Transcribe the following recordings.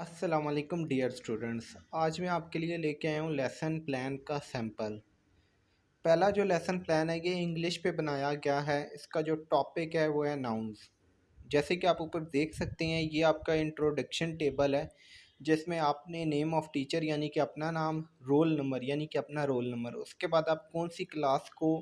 अस्सलाम वालेकुम dear students. आज मैं आपके लिए लेके आया हूँ लेसन प्लान का सैंपल। पहला जो लेसन प्लान है ये इंग्लिश पे बनाया गया है। इसका जो टॉपिक है वो है नाउन्स। जैसे कि आप ऊपर देख सकते हैं ये आपका इंट्रोडक्शन टेबल है, जिसमें आपने नेम ऑफ़ टीचर यानी कि अपना नाम, रोल नंबर यानी कि अपना रोल नंबर, उसके बाद आप कौन सी क्लास को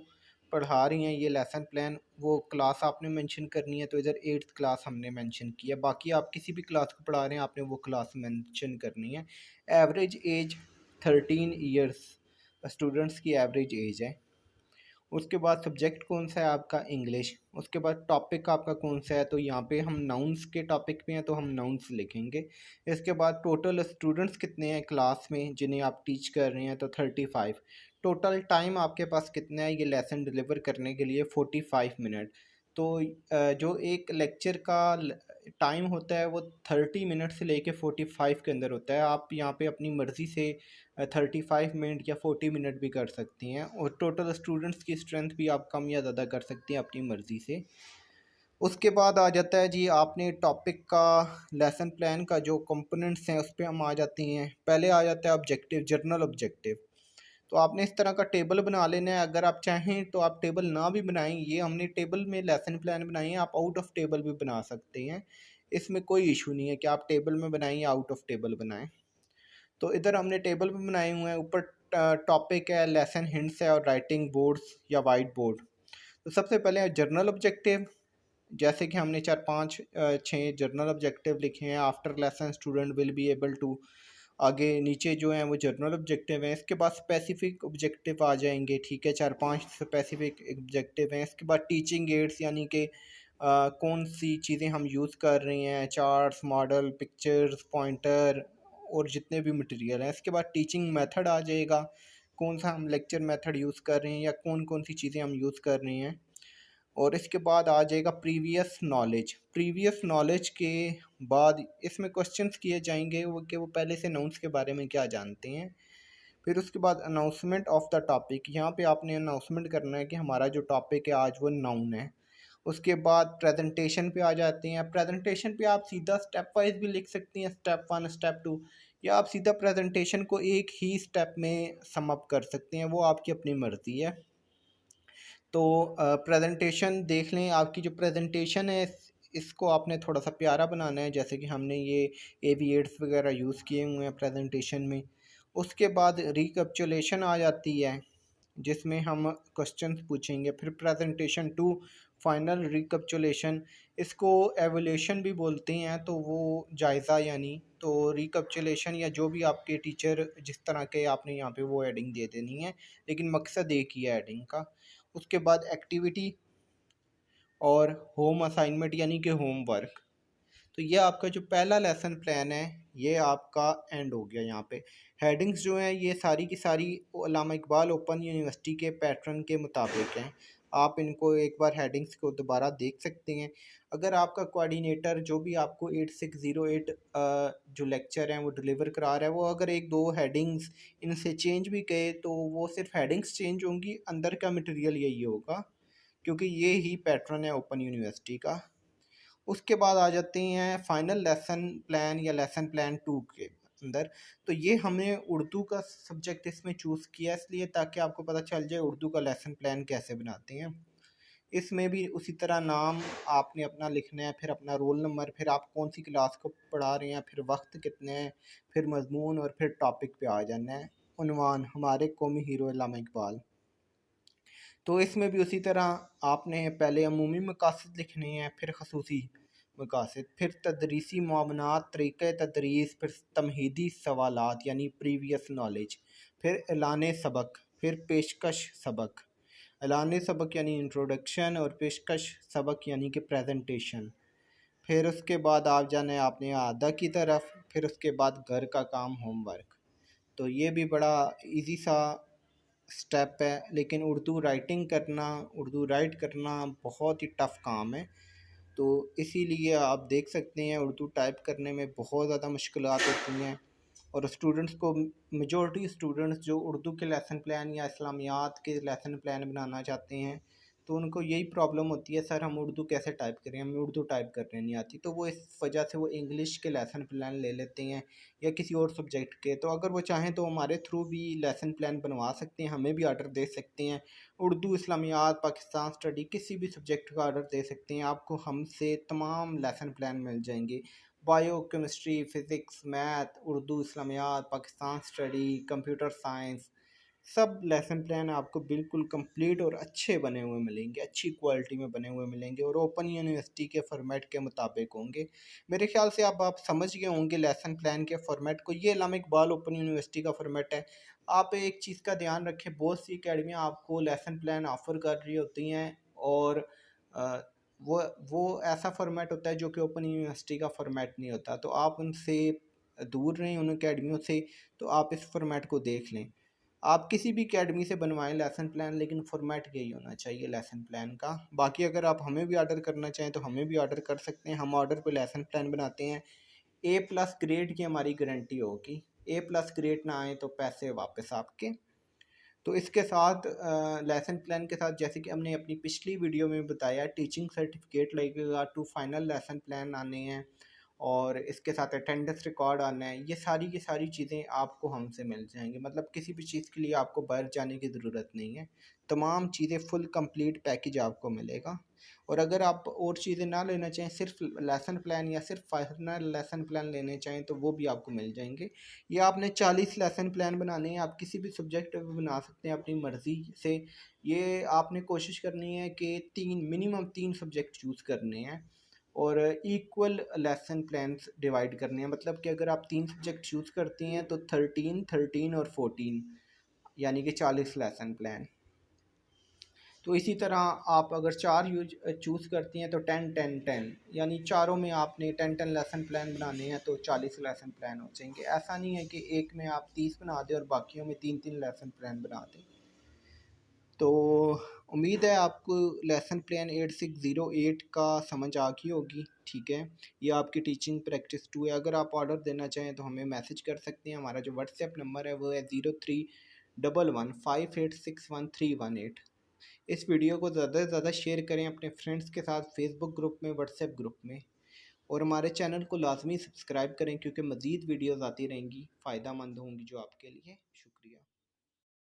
पढ़ा रही हैं, ये लेसन प्लान वो क्लास आपने मेंशन करनी है। तो इधर 8th क्लास हमने मेंशन किया, बाकी आप किसी भी क्लास को पढ़ा रहे हैं आपने वो क्लास मेंशन करनी है। एवरेज एज 13 ईयर्स स्टूडेंट्स की एवरेज एज है। उसके बाद सब्जेक्ट कौन सा है आपका, इंग्लिश। उसके बाद टॉपिक आपका कौन सा है, तो यहाँ पे हम नाउन्स के टॉपिक पे हैं तो हम नाउन्स लिखेंगे। इसके बाद टोटल स्टूडेंट्स कितने हैं क्लास में जिन्हें आप टीच कर रहे हैं, तो 35। टोटल टाइम आपके पास कितना है ये लेसन डिलीवर करने के लिए, 45 मिनट। तो जो एक लेक्चर का टाइम होता है वो 30 मिनट से लेके 45 के अंदर होता है। आप यहाँ पे अपनी मर्ज़ी से 35 मिनट या 40 मिनट भी कर सकती हैं, और टोटल स्टूडेंट्स की स्ट्रेंथ भी आप कम या ज़्यादा कर सकती हैं अपनी मर्ज़ी से। उसके बाद आ जाता है जी आपने टॉपिक का, लेसन प्लान का जो कंपोनेंट्स हैं उस पर हम आ जाते हैं। पहले आ जाता है ऑब्जेक्टिव, जर्नल ऑब्जेक्टिव। तो आपने इस तरह का टेबल बना लेना है। अगर आप चाहें तो आप टेबल ना भी बनाएं, ये हमने टेबल में लेसन प्लान बनाई है, आप आउट ऑफ टेबल भी बना सकते हैं। इसमें कोई इशू नहीं है कि आप टेबल में बनाएं या आउट ऑफ टेबल बनाएं। तो इधर हमने टेबल भी बनाए हुए हैं। ऊपर टॉपिक है, लेसन हिंट्स है और राइटिंग बोर्ड्स या वाइट बोर्ड। तो सबसे पहले है जर्नल ऑब्जेक्टिव। जैसे कि हमने 4 5 6 जर्नल ऑब्जेक्टिव लिखे हैं। After lesson student will be able to, आगे नीचे जो हैं वो जर्नल ऑब्जेक्टिव हैं। इसके बाद स्पेसिफिक ऑब्जेक्टिव आ जाएंगे, ठीक है, 4 5 स्पेसिफिक ऑब्जेक्टिव हैं। इसके बाद टीचिंग एड्स यानी कि कौन सी चीज़ें हम यूज़ कर रहे हैं, चार्ट्स, मॉडल, पिक्चर्स, पॉइंटर और जितने भी मटेरियल हैं। इसके बाद टीचिंग मेथड आ जाएगा, कौन सा हम लेक्चर मेथड यूज़ कर रहे हैं या कौन कौन सी चीज़ें हम यूज़ कर रहे हैं। और इसके बाद आ जाएगा प्रीवियस नॉलेज। प्रीवियस नॉलेज के बाद इसमें क्वेश्चंस किए जाएंगे वो कि वो पहले से नाउन्स के बारे में क्या जानते हैं। फिर उसके बाद अनाउंसमेंट ऑफ द टॉपिक, यहाँ पे आपने अनाउंसमेंट करना है कि हमारा जो टॉपिक है आज वो नाउन है। उसके बाद प्रेजेंटेशन पे आ जाते हैं। प्रेजेंटेशन पे आप सीधा स्टेप वाइज भी लिख सकती हैं, स्टेप 1 स्टेप 2, या आप सीधा प्रेजेंटेशन को एक ही स्टेप में सम अप कर सकते हैं, वो आपकी अपनी मर्ज़ी है। तो प्रेजेंटेशन देख लें। आपकी जो प्रेजेंटेशन है इसको आपने थोड़ा सा प्यारा बनाना है, जैसे कि हमने ये एविएट्स वगैरह यूज़ किए हुए हैं प्रेजेंटेशन में। उसके बाद रिकैप्चुलेशन आ जाती है, जिसमें हम क्वेश्चंस पूछेंगे। फिर प्रेजेंटेशन टू, फाइनल रिकैप्चुलेशन। इसको एवोल्यूशन भी बोलते हैं, तो वो जायज़ा यानी। तो रिकैप्चुलेशन या जो भी आपके टीचर जिस तरह के आपने यहाँ पे वो हेडिंग दे देनी है, लेकिन मकसद एक ही है हेडिंग का। उसके बाद एक्टिविटी और होम असाइनमेंट यानी कि होम वर्क। तो ये आपका जो पहला लेसन प्लान है ये आपका एंड हो गया। यहाँ पे हेडिंग्स जो हैं ये सारी की सारी अल्लामा इकबाल ओपन यूनिवर्सिटी के पैटर्न के मुताबिक हैं। आप इनको एक बार हेडिंग्स को दोबारा देख सकते हैं। अगर आपका कोऑर्डिनेटर जो भी आपको 8608 जो लेक्चर हैं वो डिलीवर करा रहा है, वो अगर एक दो हेडिंग्स इनसे चेंज भी कहे तो वो सिर्फ हेडिंग्स चेंज होंगी, अंदर का मटेरियल यही होगा, क्योंकि ये ही पैटर्न है ओपन यूनिवर्सिटी का। उसके बाद आ जाते हैं फाइनल लेसन प्लान या लेसन प्लान 2 के अंदर। तो ये हमने उर्दू का सब्जेक्ट इसमें चूज़ किया इसलिए ताकि आपको पता चल जाए उर्दू का लेसन प्लान कैसे बनाते हैं। इसमें भी उसी तरह नाम आपने अपना लिखना है, फिर अपना रोल नंबर, फिर आप कौन सी क्लास को पढ़ा रहे हैं, फिर वक्त कितने हैं, फिर मजमून, और फिर टॉपिक पे आ जाना है। उन्वान हमारे कौमी हीरो अल्लामा इकबाल। तो इसमें भी उसी तरह आपने पहले अमूमी मकासद लिखने हैं, फिर खसूसी मकासद, फिर तदरीसी मामलात, तरीक़े तदरीस, फिर तमहीदी सवालात यानी प्रीवियस नॉलेज, फिर ऐलान सबक, फिर पेशकश सबक। ऐलान सबक यानी इंट्रोडक्शन और पेशकश सबक यानी कि प्रेजेंटेशन। फिर उसके बाद आप जाना है आपने आदा की तरफ, फिर उसके बाद घर का काम, होमवर्क। तो ये भी बड़ा इजी सा स्टेप है, लेकिन उर्दू राइटिंग करना, उर्दू राइट करना बहुत ही टफ़ काम है। तो इसीलिए आप देख सकते हैं उर्दू टाइप करने में बहुत ज़्यादा मुश्किलात होती हैं। और स्टूडेंट्स को, मेजॉरिटी स्टूडेंट्स जो उर्दू के लेसन प्लान या इस्लामियात के लेसन प्लान बनाना चाहते हैं तो उनको यही प्रॉब्लम होती है, सर हम उर्दू कैसे टाइप करें, हमें उर्दू टाइप करने नहीं आती। तो वो इस वजह से वो इंग्लिश के लेसन प्लान ले लेते हैं या किसी और सब्जेक्ट के। तो अगर वो चाहें तो हमारे थ्रू भी लेसन प्लान बनवा सकते हैं, हमें भी आर्डर दे सकते हैं। उर्दू, इस्लामियात, पाकिस्तान स्टडी, किसी भी सब्जेक्ट का आर्डर दे सकते हैं। आपको हमसे तमाम लेसन प्लान मिल जाएंगे। Bio, chemistry, physics, math, Urdu, Islamiyat, Pakistan study, computer science, सब लेसन प्लान आपको बिल्कुल कंप्लीट और अच्छे बने हुए मिलेंगे, अच्छी क्वालिटी में बने हुए मिलेंगे और ओपन यूनिवर्सिटी के फॉर्मेट के मुताबिक होंगे। मेरे ख्याल से अब आप समझ गए होंगे लेसन प्लान के फॉर्मेट को। ये इस्लामिक इकबाल ओपन यूनिवर्सिटी का फॉर्मेट है। आप एक चीज़ का ध्यान रखें, बहुत सी अकेडमियाँ आपको लेसन प्लान ऑफ़र कर रही होती हैं और अ, वो वो ऐसा फॉर्मेट होता है जो कि ओपन यूनिवर्सिटी का फॉर्मेट नहीं होता। तो आप उनसे दूर रहें, उन अकेडमियों से। तो आप इस फॉर्मेट को देख लें। आप किसी भी अकेडमी से बनवाएं लेसन प्लान, लेकिन फॉर्मेट यही होना चाहिए लेसन प्लान का। बाकी अगर आप हमें भी ऑर्डर करना चाहें तो हमें भी ऑर्डर कर सकते हैं। हम ऑर्डर पे लेसन प्लान बनाते हैं। ए प्लस ग्रेड की हमारी गारंटी होगी। ए प्लस ग्रेड ना आए तो पैसे वापस आपके। तो इसके साथ लेसन प्लान के साथ, जैसे कि हमने अपनी पिछली वीडियो में बताया, टीचिंग सर्टिफिकेट लगेगा, 2 फाइनल लेसन प्लान आने हैं और इसके साथ अटेंडेंस रिकॉर्ड आना है। ये सारी की सारी चीज़ें आपको हमसे मिल जाएंगी। मतलब किसी भी चीज़ के लिए आपको बाहर जाने की ज़रूरत नहीं है। तमाम चीज़ें फुल कंप्लीट पैकेज आपको मिलेगा। और अगर आप और चीज़ें ना लेना चाहें, सिर्फ लेसन प्लान या सिर्फ फाइनल लेसन प्लान लेने चाहें, तो वो भी आपको मिल जाएंगे। ये आपने 40 लेसन प्लान बनाने हैं, आप किसी भी सब्जेक्ट में बना सकते हैं अपनी मर्ज़ी से। ये आपने कोशिश करनी है कि मिनिमम तीन सब्जेक्ट चूज़ करने हैं और इक्वल लेसन प्लान्स डिवाइड करने हैं। मतलब कि अगर आप तीन सब्जेक्ट चूज़ करती हैं तो 13, 13 और 14, यानी कि 40 लेसन प्लान। तो इसी तरह आप अगर चार यूज चूज़ करती हैं तो 10, 10, 10, यानी चारों में आपने 10, 10 लेसन प्लान बनाने हैं तो 40 लेसन प्लान हो जाएंगे। ऐसा नहीं है कि एक में आप 30 बना दें और बाकियों में 3-3 लेसन प्लान बना दें। तो उम्मीद है आपको लेसन प्लान 8608 का समझ आ गई होगी। ठीक है, ये आपकी टीचिंग प्रैक्टिस 2 है। अगर आप ऑर्डर देना चाहें तो हमें मैसेज कर सकते हैं। हमारा जो व्हाट्सएप नंबर है वो है 03115861 318। इस वीडियो को ज़्यादा से ज़्यादा शेयर करें अपने फ्रेंड्स के साथ, फेसबुक ग्रुप में, व्हाट्सएप ग्रुप में। और हमारे चैनल को लाजमी सब्सक्राइब करें क्योंकि मज़ीद वीडियोज़ आती रहेंगी, फ़ायदा मंद होंगी जो आपके लिए। शुक्रिया।